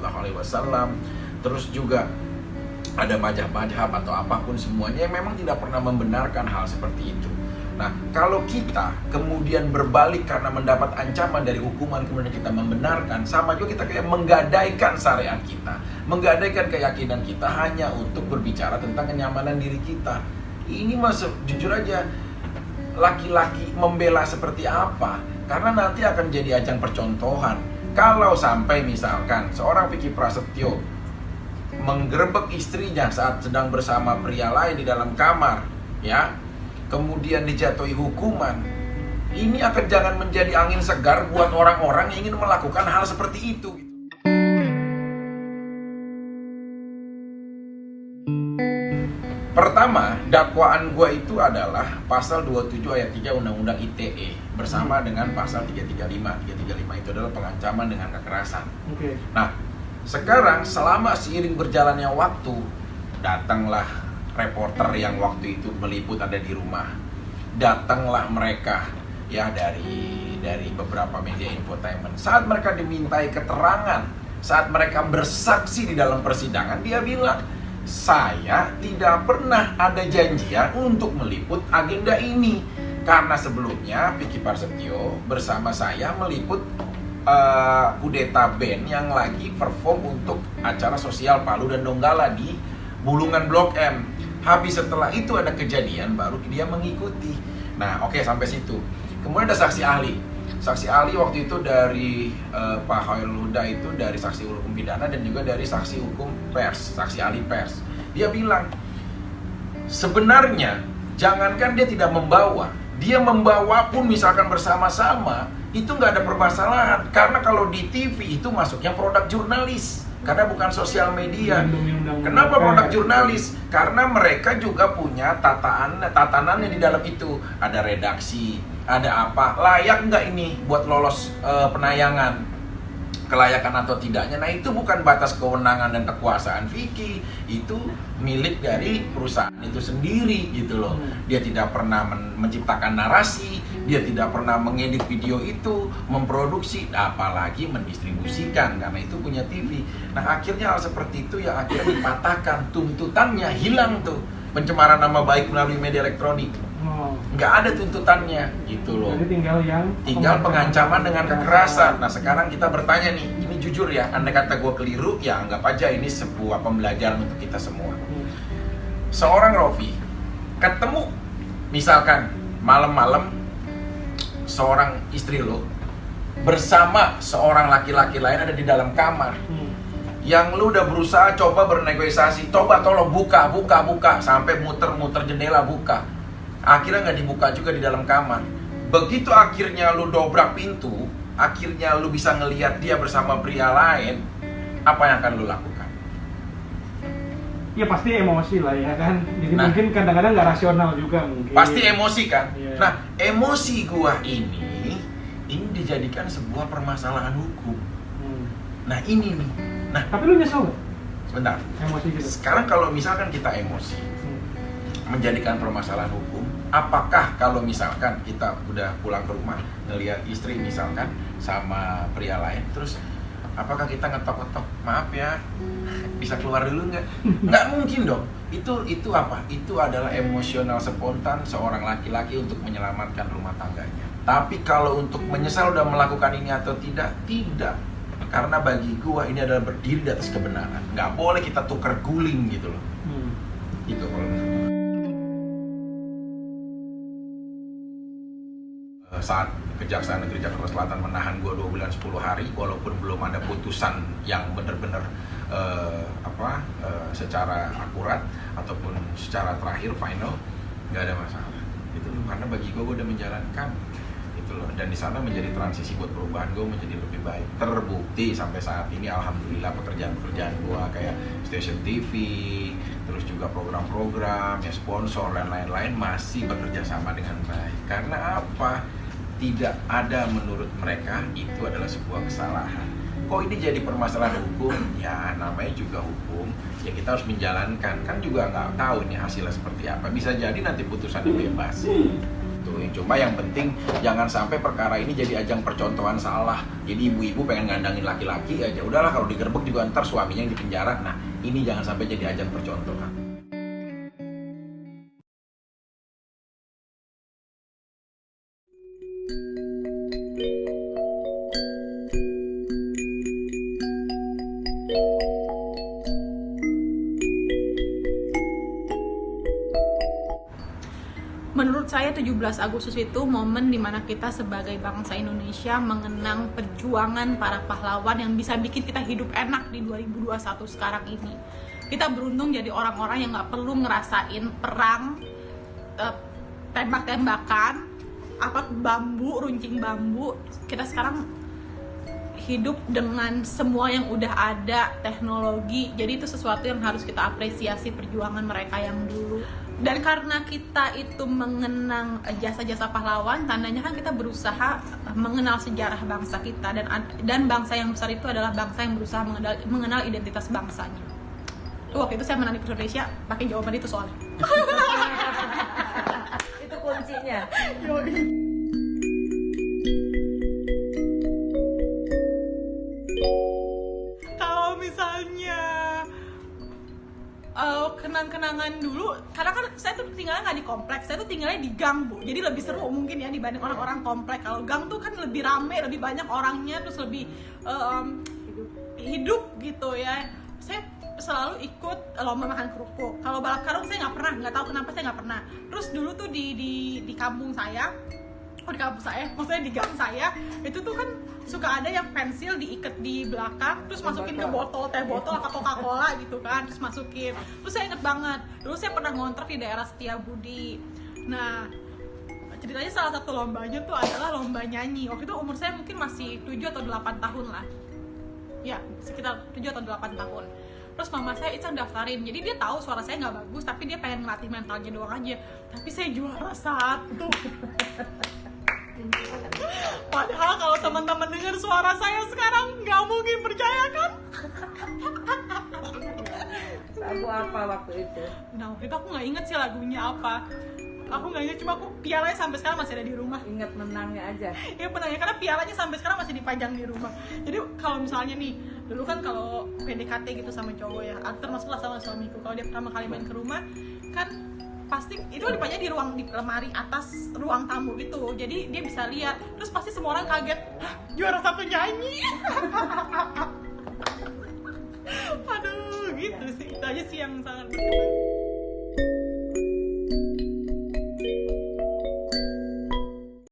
Shallallahu Alaihi Wasallam. Terus juga ada madhab-madhab atau apapun semuanya yang memang tidak pernah membenarkan hal seperti itu. Nah, kalau kita kemudian berbalik karena mendapat ancaman dari hukuman, kemudian kita membenarkan, sama juga kita kayak menggadaikan syariat kita, menggadaikan keyakinan kita hanya untuk berbicara tentang kenyamanan diri kita. Ini masuk, jujur aja, laki-laki membela seperti apa? Karena nanti akan jadi ajang percontohan. Kalau sampai misalkan seorang Vicky Prasetyo menggerebek istrinya saat sedang bersama pria lain di dalam kamar, ya, kemudian dijatuhi hukuman, ini akan jangan menjadi angin segar buat orang-orang yang ingin melakukan hal seperti itu. Pertama, dakwaan gue itu adalah pasal 27 ayat 3 Undang-Undang ITE bersama dengan pasal 335. 335 itu adalah pengancaman dengan kekerasan. Nah, sekarang selama seiring berjalannya waktu, datanglah reporter yang waktu itu meliput ada di rumah. Datanglah mereka ya dari beberapa media infotainment. Saat mereka dimintai keterangan, saat mereka bersaksi di dalam persidangan, dia bilang, saya tidak pernah ada janjian untuk meliput agenda ini. Karena sebelumnya Vicky Prasetyo bersama saya meliput kudeta band yang lagi perform untuk acara sosial Palu dan Donggala di Bulungan Blok M. Habis setelah itu ada kejadian, baru dia mengikuti. Nah, oke, sampai situ. Kemudian ada saksi ahli. Saksi ahli waktu itu dari Pak Khairul Huda itu dari saksi hukum pidana dan juga dari saksi hukum pers, saksi ahli pers. Dia bilang, sebenarnya jangankan dia tidak membawa, dia membawa pun misalkan bersama-sama, itu nggak ada permasalahan. Karena kalau di TV itu masuknya produk jurnalis. Karena bukan sosial media. Kenapa produk jurnalis? Karena mereka juga punya tatanannya di dalam itu. Ada redaksi, ada apa, layak nggak ini buat lolos penayangan, kelayakan atau tidaknya. Nah, itu bukan batas kewenangan dan kekuasaan Vicky, itu milik dari perusahaan itu sendiri gitu loh. Dia tidak pernah menciptakan narasi, dia tidak pernah mengedit video itu, memproduksi, apalagi mendistribusikan, karena itu punya TV. Nah, akhirnya hal seperti itu yang akhirnya dipatahkan, tuntutannya hilang tuh, pencemaran nama baik melalui media elektronik. Nggak ada tuntutannya gitu loh. Jadi tinggal pengancaman dengan kekerasan. Nah, sekarang kita bertanya nih, ini jujur ya, andai kata gue keliru, ya anggap aja ini sebuah pembelajaran untuk kita semua. Seorang Rofi ketemu misalkan malam-malam seorang istri lo bersama seorang laki-laki lain ada di dalam kamar, yang lu udah berusaha coba bernegosiasi, coba tolong buka sampai muter-muter jendela buka, akhirnya nggak dibuka juga di dalam kamar. Begitu akhirnya lu dobrak pintu, akhirnya lu bisa ngelihat dia bersama pria lain, apa yang akan lu lakukan? Ya pasti emosi lah ya kan. Jadi mungkin kadang-kadang nggak rasional juga mungkin. Pasti emosi kan? Yeah. Nah, emosi gua ini dijadikan sebuah permasalahan hukum. Nah, ini nih. Nah, tapi lu nyesel gak? Sebentar. Emosi gitu. Sekarang kalau misalkan kita emosi menjadikan permasalahan hukum, apakah kalau misalkan kita udah pulang ke rumah ngelihat istri misalkan sama pria lain, terus apakah kita ngetok-ngetok, maaf ya, bisa keluar dulu nggak? Nggak mungkin dong. Itu apa? Itu adalah emosional spontan seorang laki-laki untuk menyelamatkan rumah tangganya. Tapi kalau untuk menyesal udah melakukan ini atau tidak, tidak. Karena bagi gua ini adalah berdiri di atas kebenaran. Nggak boleh kita tuker guling gitu loh. Itu kalau menurut gua. Saat Kejaksaan Negeri Jakarta Selatan menahan gue 2 bulan 10 hari, walaupun belum ada putusan yang benar-benar secara akurat ataupun secara terakhir final, nggak ada masalah gitu loh. Karena bagi gue udah menjalankan gitu loh, dan di sana menjadi transisi buat perubahan gue menjadi lebih baik. Terbukti sampai saat ini alhamdulillah pekerjaan gue kayak stasiun TV, terus juga program-program, ya sponsor dan lain-lain masih bekerja sama dengan baik. Karena apa? Tidak ada menurut mereka itu adalah sebuah kesalahan. Kok ini jadi permasalahan hukum? Ya namanya juga hukum, ya kita harus menjalankan. Kan juga nggak tahu ini hasilnya seperti apa. Bisa jadi nanti putusannya bebas. Tuh, Cuma yang penting jangan sampai perkara ini jadi ajang percontohan salah. Jadi ibu-ibu pengen ngandangin laki-laki aja, udahlah kalau digerebek juga ntar suaminya yang di penjara. Nah ini jangan sampai jadi ajang percontohan. Menurut saya 17 Agustus itu momen dimana kita sebagai bangsa Indonesia mengenang perjuangan para pahlawan yang bisa bikin kita hidup enak di 2021 sekarang ini. Kita beruntung jadi orang-orang yang gak perlu ngerasain perang, tembak-tembakan, bambu, runcing bambu. Kita sekarang hidup dengan semua yang udah ada, teknologi. Jadi itu sesuatu yang harus kita apresiasi perjuangan mereka yang dulu. Dan karena kita itu mengenang jasa-jasa pahlawan, tandanya kan kita berusaha mengenal sejarah bangsa kita, dan bangsa yang besar itu adalah bangsa yang berusaha mengenal identitas bangsanya. Waktu itu saya menang di Indonesia pakai jawaban itu soalnya. Itu kuncinya. Kalau misalnya kenang-kenangan dulu, karena kan saya tuh tinggalnya nggak di kompleks, saya tuh tinggalnya di gang, Bu. Jadi lebih seru mungkin ya dibanding orang-orang komplek. Kalau gang tuh kan lebih rame, lebih banyak orangnya, terus lebih hidup gitu ya. Saya selalu ikut lomba makan kerupuk. Kalau balap karung saya nggak pernah, nggak tahu kenapa saya nggak pernah. Terus dulu tuh di kampung saya, maksudnya di gang saya, itu tuh kan suka ada yang pensil diikat di belakang, terus masukin ke botol, teh botol atau Coca-Cola gitu kan, terus masukin. Terus saya inget banget, dulu saya pernah ngontrak di daerah Setiabudi. Nah, ceritanya salah satu lombanya tuh adalah lomba nyanyi. Waktu itu umur saya mungkin masih 7 atau 8 tahun lah. Ya, sekitar 7 atau 8 tahun. Terus mama saya iseng daftarin, jadi dia tahu suara saya nggak bagus, tapi dia pengen ngelatih mentalnya doang aja. Tapi saya juara 1. Padahal kalau teman-teman dengar suara saya sekarang nggak mungkin percaya kan? Lagu apa waktu itu? Nah waktu itu aku nggak inget sih lagunya apa. Aku nggak inget, cuma aku pialanya sampai sekarang masih ada di rumah. Ingat menangnya aja. Ya menangnya, karena pialanya sampai sekarang masih dipajang di rumah. Jadi kalau misalnya nih, dulu kan kalau PDKT gitu sama cowok ya, termasuklah sama suamiku, kalau dia pertama kali main ke rumah kan pasti itu dipajang di lemari atas ruang tamu gitu, jadi dia bisa lihat. Terus pasti semua orang kaget, hah, juara 1 nyanyi. Aduh gitu sih, itu aja sih yang sangat berkesan.